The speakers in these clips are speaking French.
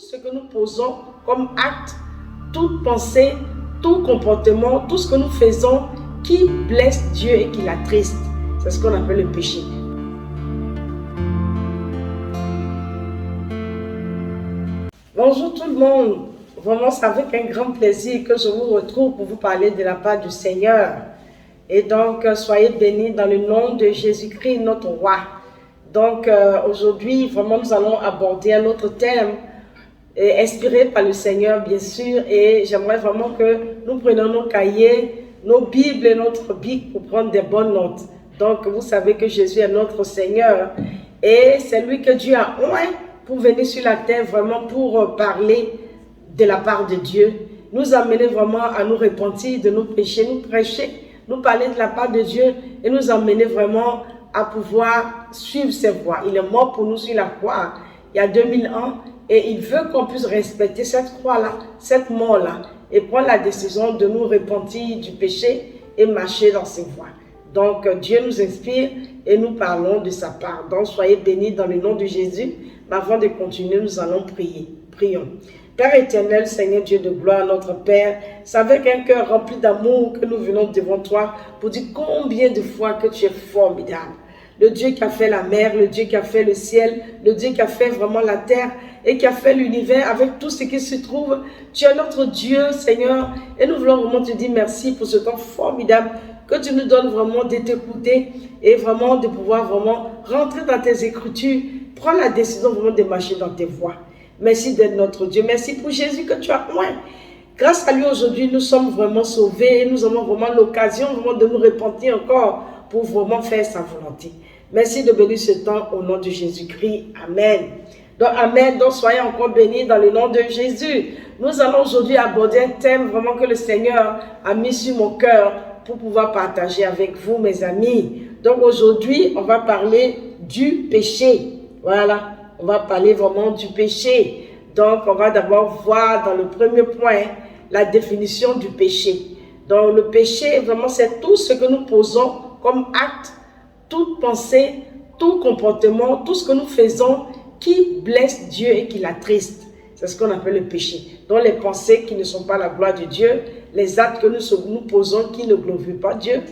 ce que nous posons comme acte, toute pensée, tout comportement, tout ce que nous faisons qui blesse Dieu et qui l'attriste. C'est ce qu'on appelle le péché. Bonjour tout le monde. Vraiment, c'est avec un grand plaisir que je vous retrouve pour vous parler de la part du Seigneur. Et donc, soyez bénis dans le nom de Jésus-Christ, notre roi. Donc, aujourd'hui, vraiment, nous allons aborder un autre thème, inspiré par le Seigneur, bien sûr. Et j'aimerais vraiment que nous prenions nos cahiers, nos Bibles et notre Bible pour prendre des bonnes notes. Donc, vous savez que Jésus est notre Seigneur. Et c'est lui que Dieu a oint pour venir sur la terre, vraiment pour parler de la part de Dieu. Nous amener vraiment à nous repentir de nos péchés, nous prêcher, nous parler de la part de Dieu et nous amener vraiment à pouvoir suivre ses voies. Il est mort pour nous sur la croix il y a 2000 ans et il veut qu'on puisse respecter cette croix-là, cette mort-là et prendre la décision de nous repentir du péché et marcher dans ses voies. Donc Dieu nous inspire et nous parlons de sa part. Donc soyez bénis dans le nom de Jésus. Mais avant de continuer, nous allons prier. Prions. Père éternel, Seigneur Dieu de gloire, notre Père, c'est avec un cœur rempli d'amour que nous venons devant toi pour dire combien de fois que tu es formidable. Le Dieu qui a fait la mer, le Dieu qui a fait le ciel, le Dieu qui a fait vraiment la terre et qui a fait l'univers avec tout ce qui se trouve. Tu es notre Dieu, Seigneur, et nous voulons vraiment te dire merci pour ce temps formidable que tu nous donnes vraiment de t'écouter et vraiment de pouvoir vraiment rentrer dans tes écritures, prendre la décision vraiment de marcher dans tes voies. Merci d'être notre Dieu. Merci pour Jésus que tu as oint. Grâce à lui aujourd'hui, nous sommes vraiment sauvés et nous avons vraiment l'occasion vraiment de nous repentir encore pour vraiment faire sa volonté. Merci de bénir ce temps au nom de Jésus-Christ. Amen. Donc, amen. Donc, soyez encore bénis dans le nom de Jésus. Nous allons aujourd'hui aborder un thème vraiment que le Seigneur a mis sur mon cœur pour pouvoir partager avec vous, mes amis. Donc, aujourd'hui, on va parler du péché. Voilà. On va parler vraiment du péché. Donc, on va d'abord voir dans le premier point la définition du péché. Donc, le péché, vraiment, c'est tout ce que nous posons comme acte, toute pensée, tout comportement, tout ce que nous faisons qui blesse Dieu et qui l'attriste. C'est ce qu'on appelle le péché. Donc, les pensées qui ne sont pas la gloire de Dieu, les actes que nous posons qui ne glorifient pas Dieu,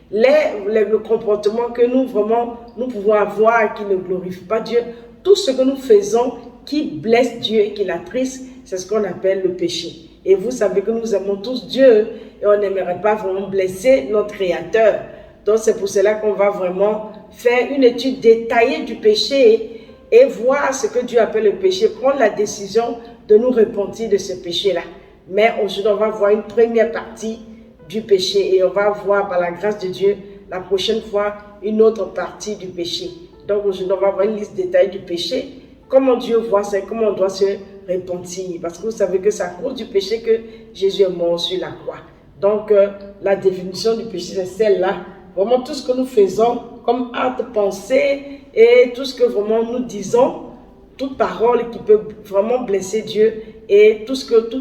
le comportement que nous pouvons avoir et qui ne glorifie pas Dieu, tout ce que nous faisons qui blesse Dieu et qui l'attriste, c'est ce qu'on appelle le péché. Et vous savez que nous aimons tous Dieu et on n'aimerait pas vraiment blesser notre Créateur. Donc c'est pour cela qu'on va vraiment faire une étude détaillée du péché et voir ce que Dieu appelle le péché, prendre la décision de nous repentir de ce péché-là. Mais aujourd'hui, on va voir une première partie du péché et on va voir par la grâce de Dieu la prochaine fois une autre partie du péché. Donc aujourd'hui, on va voir une liste détaillée du péché, comment Dieu voit ça, comment on doit se repentir. Parce que vous savez que c'est à cause du péché que Jésus est mort sur la croix. Donc la définition du péché, c'est celle-là. Vraiment tout ce que nous faisons comme acte, pensée et tout ce que vraiment nous disons, toute parole qui peut vraiment blesser Dieu et tout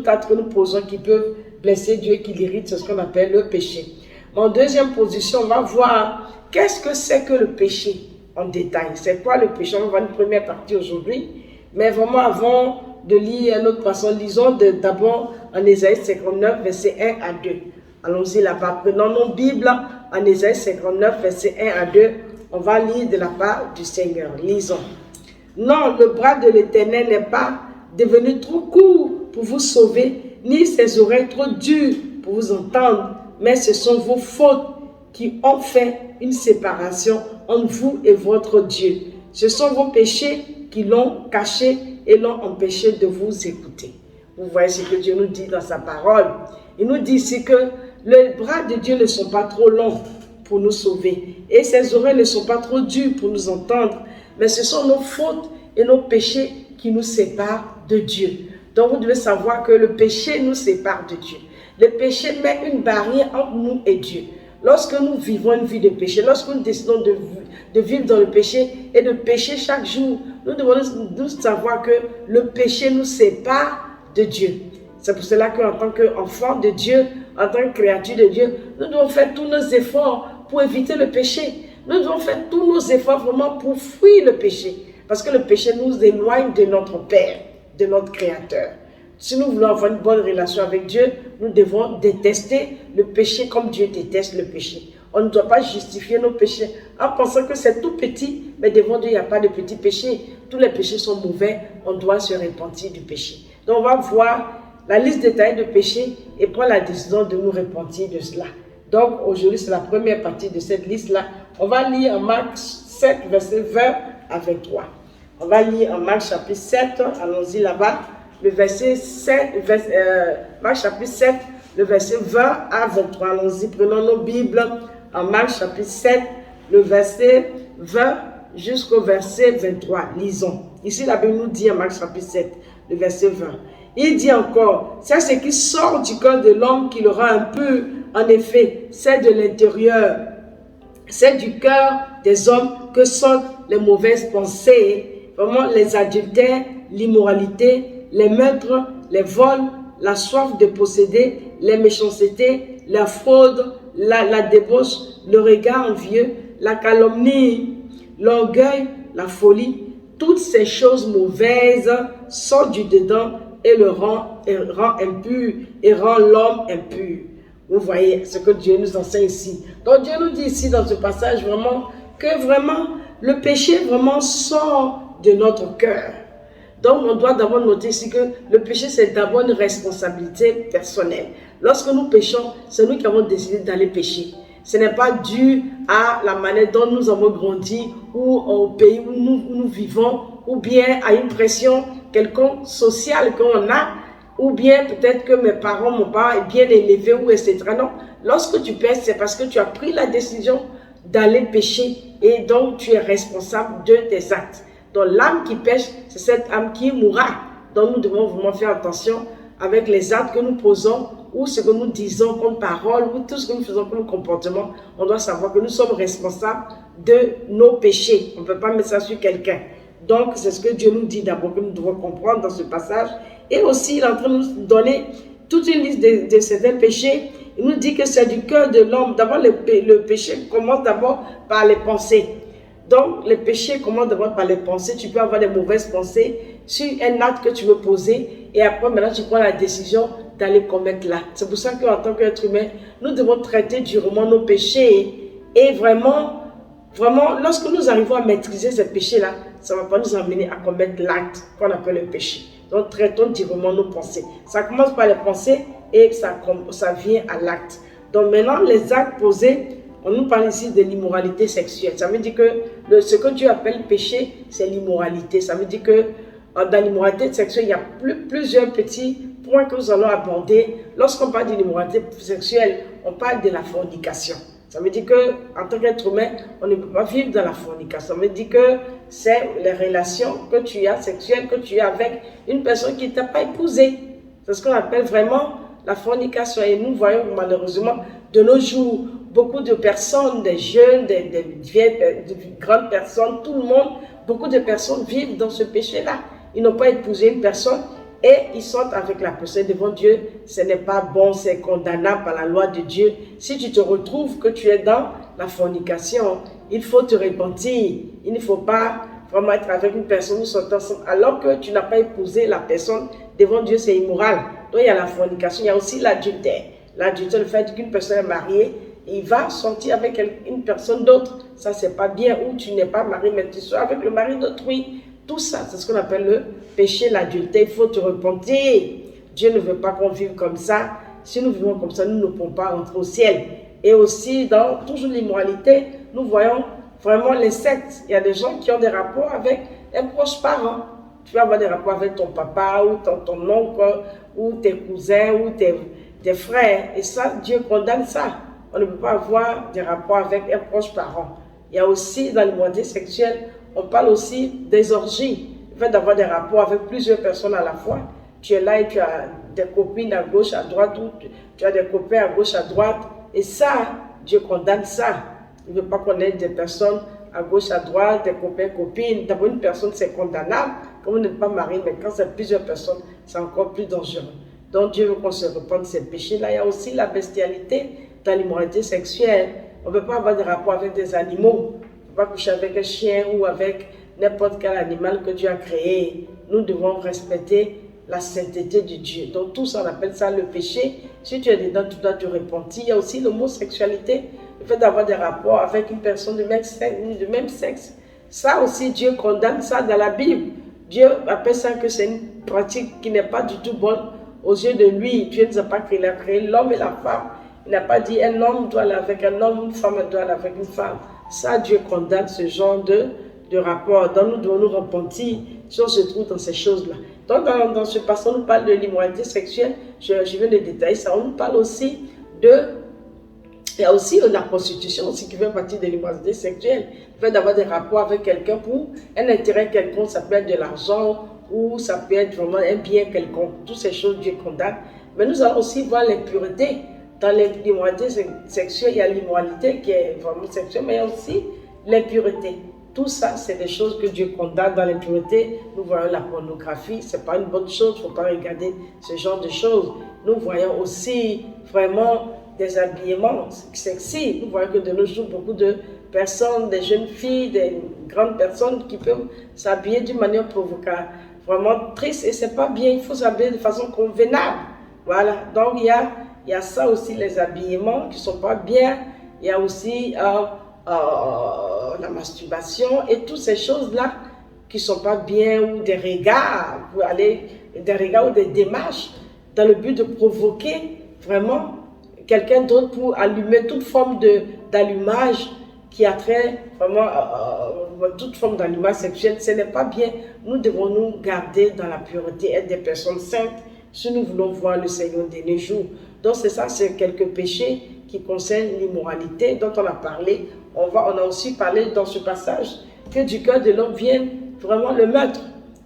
acte que nous posons qui peut blesser Dieu et qui l'irrite, c'est ce qu'on appelle le péché. En deuxième position, on va voir qu'est-ce que c'est que le péché en détail. C'est quoi le péché? On va voir une première partie aujourd'hui. Mais vraiment, avant de lire un autre passage, lisons d'abord en Ésaïe 59, versets 1 à 2. Allons-y là-bas. Prenons nos Bibles en Ésaïe 59, versets 1 à 2. On va lire de la part du Seigneur. Lisons. Non, le bras de l'Éternel n'est pas devenu trop court pour vous sauver, ni ses oreilles trop dures pour vous entendre, mais ce sont vos fautes qui ont fait une séparation entre vous et votre Dieu. Ce sont vos péchés qui l'ont caché et l'ont empêché de vous écouter. Vous voyez ce que Dieu nous dit dans sa parole. Il nous dit ici que les bras de Dieu ne sont pas trop longs pour nous sauver et ses oreilles ne sont pas trop dures pour nous entendre, mais ce sont nos fautes et nos péchés qui nous séparent de Dieu. Donc vous devez savoir que le péché nous sépare de Dieu. Le péché met une barrière entre nous et Dieu. Lorsque nous vivons une vie de péché, lorsque nous décidons de vivre dans le péché et de pécher chaque jour, nous devons nous savoir que le péché nous sépare de Dieu. C'est pour cela qu'en tant qu'enfant de Dieu, en tant que créature de Dieu, nous devons faire tous nos efforts pour éviter le péché. Nous devons faire tous nos efforts vraiment pour fuir le péché. Parce que le péché nous éloigne de notre Père. de notre Créateur. Si nous voulons avoir une bonne relation avec Dieu, nous devons détester le péché comme Dieu déteste le péché. On ne doit pas justifier nos péchés en pensant que c'est tout petit, mais devant Dieu, il n'y a pas de petits péchés. Tous les péchés sont mauvais, on doit se repentir du péché. Donc on va voir la liste détaillée de péchés et prendre la décision de nous repentir de cela. Donc aujourd'hui, c'est la première partie de cette liste-là. On va lire en Marc 7, verset 20 à 23. On va lire en Marc chapitre 7, allons-y là-bas, le verset 7, Marc chapitre 7, le verset 20 à 23. Allons-y, prenons nos Bibles en Marc chapitre 7, le verset 20 jusqu'au verset 23. Lisons. Ici, la Bible nous dit en Marc chapitre 7, le verset 20. Il dit encore, c'est ce qui sort du cœur de l'homme qui le rend impur. En effet, c'est de l'intérieur, c'est du cœur des hommes que sortent les mauvaises pensées, vraiment les adultères, l'immoralité, les meurtres, les vols, la soif de posséder, les méchancetés, la fraude, la débauche, le regard envieux, la calomnie, l'orgueil, la folie. Toutes ces choses mauvaises sortent du dedans et le rend impur et rend l'homme impur. Vous voyez ce que Dieu nous enseigne ici. Donc Dieu nous dit ici dans ce passage vraiment que vraiment le péché vraiment sort de notre cœur. Donc on doit d'abord noter ici que le péché c'est d'abord une responsabilité personnelle. Lorsque nous péchons, c'est nous qui avons décidé d'aller pécher. Ce n'est pas dû à la manière dont nous avons grandi ou au pays où nous vivons ou bien à une pression quelconque sociale qu'on a ou bien peut-être que mes parents m'ont pas bien élevé ou etc. Non, lorsque tu pèches, c'est parce que tu as pris la décision d'aller pécher et donc tu es responsable de tes actes. Donc l'âme qui pêche, c'est cette âme qui mourra. Donc nous devons vraiment faire attention avec les actes que nous posons ou ce que nous disons comme parole ou tout ce que nous faisons comme comportement. On doit savoir que nous sommes responsables de nos péchés. On ne peut pas mettre ça sur quelqu'un. Donc c'est ce que Dieu nous dit d'abord que nous devons comprendre dans ce passage. Et aussi il est en train de nous donner toute une liste de certains péchés. Il nous dit que c'est du cœur de l'homme. D'abord le péché commence d'abord par les pensées. Donc, les péchés commencent d'abord par les pensées. Tu peux avoir des mauvaises pensées sur un acte que tu veux poser et après, maintenant, tu prends la décision d'aller commettre l'acte. C'est pour ça qu'en tant qu'être humain, nous devons traiter durement nos péchés et vraiment, lorsque nous arrivons à maîtriser ces péchés-là, ça ne va pas nous amener à commettre l'acte qu'on appelle le péché. Donc, traitons durement nos pensées. Ça commence par les pensées et ça vient à l'acte. Donc, maintenant, les actes posés, on nous parle ici de l'immoralité sexuelle. Ça veut dire que ce que Dieu appelle péché, c'est l'immoralité. Ça veut dire que dans l'immoralité sexuelle, il y a plusieurs petits points que nous allons aborder. Lorsqu'on parle de l'immoralité sexuelle, on parle de la fornication. Ça veut dire qu'en tant qu'être humain, on ne peut pas vivre dans la fornication. Ça veut dire que c'est les relations que tu as sexuelles, que tu as avec une personne qui ne t'a pas épousé. C'est ce qu'on appelle vraiment la fornication. Et nous voyons malheureusement de nos jours, beaucoup de personnes, des jeunes, des vieilles, des grandes personnes, tout le monde, beaucoup de personnes vivent dans ce péché-là. Ils n'ont pas épousé une personne et ils sont avec la personne devant Dieu. Ce n'est pas bon, c'est condamnable par la loi de Dieu. Si tu te retrouves que tu es dans la fornication, il faut te repentir. Il ne faut pas vraiment être avec une personne ou sortir ensemble alors que tu n'as pas épousé la personne. Devant Dieu, c'est immoral. Donc il y a la fornication, il y a aussi l'adultère. L'adultère, le fait qu'une personne est mariée, il va sortir avec une personne d'autre. Ça, c'est pas bien. Ou tu n'es pas marié, mais tu sois avec le mari d'autrui. Tout ça, c'est ce qu'on appelle le péché, l'adultère. Il faut te repentir. Dieu ne veut pas qu'on vive comme ça. Si nous vivons comme ça, nous ne pouvons pas entrer au ciel. Et aussi, dans toujours l'immoralité, nous voyons vraiment les sectes. Il y a des gens qui ont des rapports avec les proches parents. Tu peux avoir des rapports avec ton papa ou ton oncle ou tes cousins ou tes frères. Et ça, Dieu condamne ça. On ne peut pas avoir des rapports avec un proche parent. Il y a aussi, dans l'immoralité sexuelle, on parle aussi des orgies. Le fait d'avoir des rapports avec plusieurs personnes à la fois. Tu es là et tu as des copines à gauche, à droite, ou tu as des copains à gauche, à droite. Et ça, Dieu condamne ça. Il ne veut pas qu'on ait des personnes à gauche, à droite, des copains, copines. D'abord, une personne, c'est condamnable. Quand vous n'êtes pas marié, mais quand c'est plusieurs personnes, c'est encore plus dangereux. Donc, Dieu veut qu'on se repente de ces péchés-là. Il y a aussi la bestialité dans l'immoralité sexuelle. On ne peut pas avoir des rapports avec des animaux. On ne peut pas coucher avec un chien ou avec n'importe quel animal que Dieu a créé. nous devons respecter la sainteté de Dieu. Donc tout ça, on appelle ça le péché. Si tu es dedans, tu dois te repentir. Il y a aussi l'homosexualité, le fait d'avoir des rapports avec une personne de même sexe. Ça aussi, Dieu condamne ça dans la Bible. Dieu appelle ça que c'est une pratique qui n'est pas du tout bonne aux yeux de lui. Dieu ne nous a pas créé, il a créé l'homme et la femme. Il n'a pas dit un homme doit aller avec un homme, une femme doit aller avec une femme. Ça, Dieu condamne ce genre de rapport. Donc nous devons nous repentir si on se trouve dans ces choses-là. Donc dans ce passage, on nous parle de l'immoralité sexuelle. Je viens de détailler ça. On nous parle aussi il y a aussi la prostitution aussi qui fait partie de l'immoralité sexuelle. Le fait d'avoir des rapports avec quelqu'un pour un intérêt quelconque, ça peut être de l'argent ou ça peut être vraiment un bien quelconque. Toutes ces choses, Dieu condamne. Mais nous allons aussi voir l'impureté. Dans l'immoralité sexuelle, il y a l'immoralité qui est vraiment sexuelle, mais il y a aussi l'impureté. Tout ça, c'est des choses que Dieu condamne dans l'impureté. Nous voyons la pornographie, ce n'est pas une bonne chose, il ne faut pas regarder ce genre de choses. Nous voyons aussi vraiment des habillements sexy. Nous voyons que de nos jours, beaucoup de personnes, des jeunes filles, des grandes personnes qui peuvent s'habiller d'une manière provocatrice, vraiment triste, et ce n'est pas bien, il faut s'habiller de façon convenable. Voilà, donc il y a ça aussi, les habillements qui ne sont pas bien. Il y a aussi la masturbation et toutes ces choses-là qui ne sont pas bien, ou des regards, ou des démarches dans le but de provoquer vraiment quelqu'un d'autre pour allumer toute forme d'allumage qui a trait vraiment toute forme d'allumage sexuel. Ce n'est pas bien. Nous devons nous garder dans la pureté, être des personnes saintes si nous voulons voir le Seigneur de nos jours. Donc c'est ça, c'est quelques péchés qui concernent l'immoralité dont on a parlé. On a aussi parlé dans ce passage que du cœur de l'homme vient vraiment le meurtre.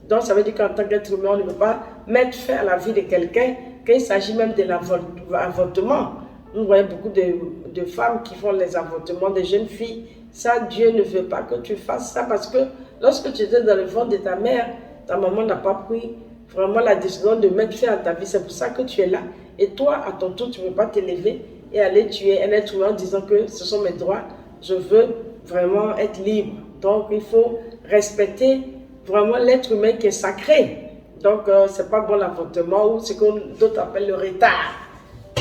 Donc ça veut dire qu'en tant qu'être humain, on ne peut pas mettre fin à la vie de quelqu'un, qu'il s'agit même de l'avortement. Nous voyons beaucoup de femmes qui font les avortements, des jeunes filles. Ça, Dieu ne veut pas que tu fasses ça, parce que lorsque tu étais dans le ventre de ta mère, ta maman n'a pas pris vraiment la décision de mettre fin à ta vie. C'est pour ça que tu es là. Et toi, à ton tour, tu ne peux pas t'élever et aller tuer un être humain en disant que ce sont mes droits. Je veux vraiment être libre. Donc, il faut respecter vraiment l'être humain qui est sacré. Donc, ce n'est pas bon l'avortement, ou ce que d'autres appellent le retard,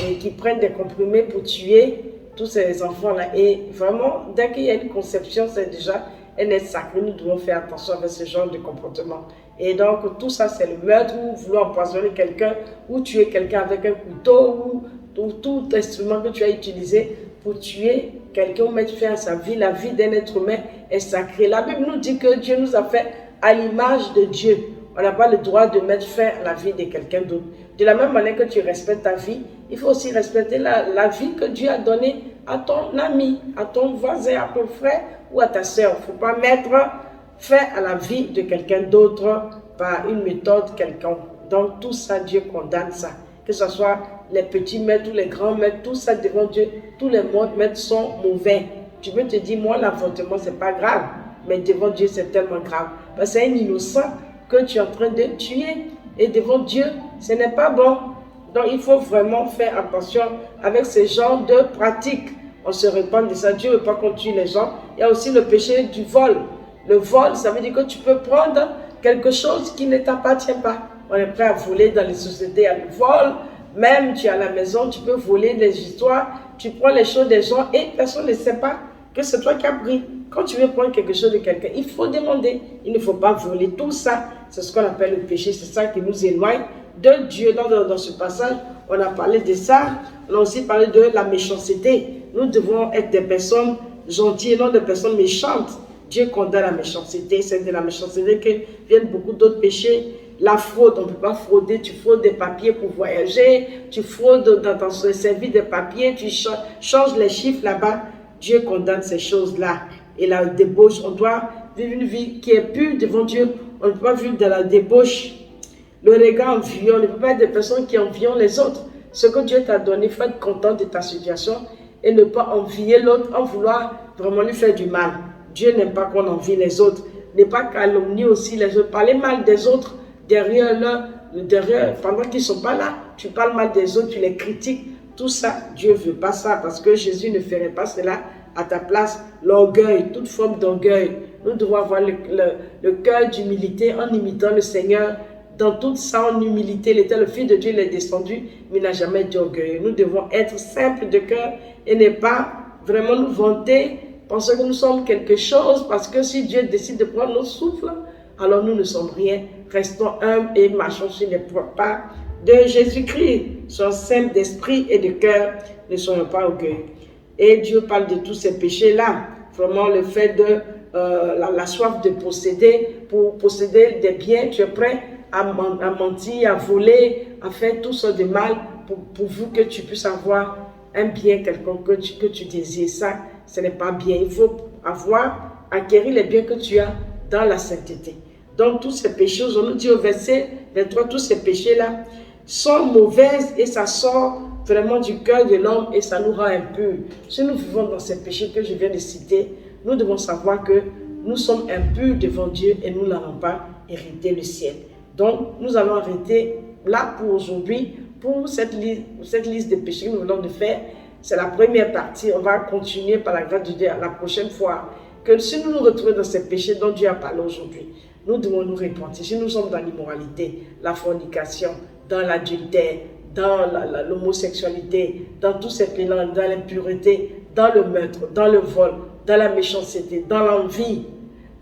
et qui prennent des comprimés pour tuer tous ces enfants-là. Et vraiment, dès qu'il y a une conception, c'est déjà un être sacré. Nous devons faire attention avec ce genre de comportement. Et donc, tout ça, c'est le meurtre, ou vouloir empoisonner quelqu'un, ou tuer quelqu'un avec un couteau, ou tout instrument que tu as utilisé pour tuer quelqu'un ou mettre fin à sa vie. La vie d'un être humain est sacrée. La Bible nous dit que Dieu nous a fait à l'image de Dieu. On n'a pas le droit de mettre fin à la vie de quelqu'un d'autre. De la même manière que tu respectes ta vie, il faut aussi respecter la vie que Dieu a donnée à ton ami, à ton voisin, à ton frère ou à ta soeur. Il ne faut pas mettre fin à la vie de quelqu'un d'autre par une méthode quelconque. Donc tout ça, Dieu condamne ça. Que ce soit les petits maîtres ou les grands maîtres, tout ça devant Dieu, tous les maîtres sont mauvais. Tu peux te dire, moi l'avortement c'est pas grave, mais devant Dieu c'est tellement grave. Parce que c'est un innocent que tu es en train de tuer, et devant Dieu ce n'est pas bon. Donc il faut vraiment faire attention avec ce genre de pratiques. On se répand de ça. Dieu ne veut pas qu'on tue les gens. Il y a aussi le péché du vol. Le vol, ça veut dire que tu peux prendre quelque chose qui ne t'appartient pas. On est prêt à voler dans les sociétés à le vol. Même tu es à la maison, tu peux voler des histoires. Tu prends les choses des gens et personne ne sait pas que c'est toi qui as pris. Quand tu veux prendre quelque chose de quelqu'un, il faut demander. Il ne faut pas voler. Tout ça, c'est ce qu'on appelle le péché. C'est ça qui nous éloigne de Dieu. Dans ce passage, on a parlé de ça. On a aussi parlé de la méchanceté. Nous devons être des personnes gentilles, non des personnes méchantes. Dieu condamne la méchanceté. C'est de la méchanceté que viennent beaucoup d'autres péchés. La fraude, on ne peut pas frauder. Tu fraudes des papiers pour voyager. Tu fraudes dans ton service des papiers. Tu changes les chiffres là-bas. Dieu condamne ces choses-là. Et la débauche, on doit vivre une vie qui est pure devant Dieu. On ne peut pas vivre de la débauche. Le regard envieux, on ne peut pas être des personnes qui envient les autres. Ce que Dieu t'a donné, il faut être content de ta situation et ne pas envier l'autre en vouloir vraiment lui faire du mal. Dieu n'aime pas qu'on envie les autres. Ne pas calomnier aussi les autres. Parler mal des autres derrière pendant qu'ils ne sont pas là. Tu parles mal des autres, tu les critiques. Tout ça, Dieu ne veut pas ça parce que Jésus ne ferait pas cela à ta place l'orgueil, toute forme d'orgueil. Nous devons avoir le cœur d'humilité en imitant le Seigneur. Dans toute sa humilité, il était le Fils de Dieu, il est descendu, mais il n'a jamais été orgueilleux. Nous devons être simples de cœur et ne pas vraiment nous vanter, penser que nous sommes quelque chose, parce que si Dieu décide de prendre notre souffle, alors nous ne sommes rien. Restons humbles et marchons sur les pas de Jésus-Christ. Soyons simples d'esprit et de cœur, ne soyons pas orgueilleux. Et Dieu parle de tous ces péchés-là. Vraiment le fait de la soif de posséder, pour posséder des biens, tu es prêt à mentir, à voler, à faire tout ça de mal pourvu que tu puisses avoir un bien quelconque que tu désires. Ça, ce n'est pas bien. Il faut acquérir les biens que tu as dans la sainteté. Donc, tous ces péchés, on nous dit au verset 23, tous ces péchés-là sont mauvaises et ça sort vraiment du cœur de l'homme et ça nous rend impurs. Si nous vivons dans ces péchés que je viens de citer, nous devons savoir que nous sommes impurs devant Dieu et nous n'allons pas hériter le ciel. Donc, nous allons arrêter là pour aujourd'hui, pour cette liste de péchés que nous venons de faire. C'est la première partie. On va continuer par la grâce de Dieu la prochaine fois. Que si nous nous retrouvons dans ces péchés dont Dieu a parlé aujourd'hui, nous devons nous repentir. Si nous sommes dans l'immoralité, la fornication, dans l'adultère, dans l'homosexualité, dans tous ces péchés, dans l'impureté, dans le meurtre, dans le vol, dans la méchanceté, dans l'envie,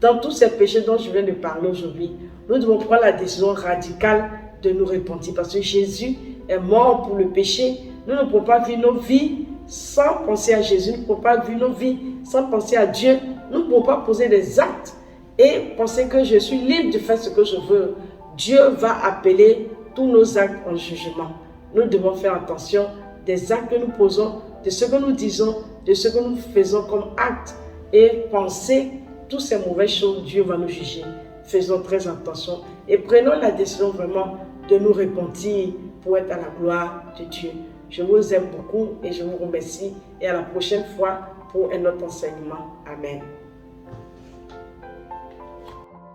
dans tous ces péchés dont je viens de parler aujourd'hui, nous devons prendre la décision radicale de nous repentir parce que Jésus est mort pour le péché. Nous ne pouvons pas vivre nos vies sans penser à Jésus. Nous ne pouvons pas vivre nos vies sans penser à Dieu. Nous ne pouvons pas poser des actes et penser que je suis libre de faire ce que je veux. Dieu va appeler tous nos actes en jugement. Nous devons faire attention des actes que nous posons, de ce que nous disons, de ce que nous faisons comme acte et penser toutes ces mauvaises choses, Dieu va nous juger. Faisons très attention et prenons la décision vraiment de nous repentir pour être à la gloire de Dieu. Je vous aime beaucoup et je vous remercie et à la prochaine fois pour un autre enseignement. Amen.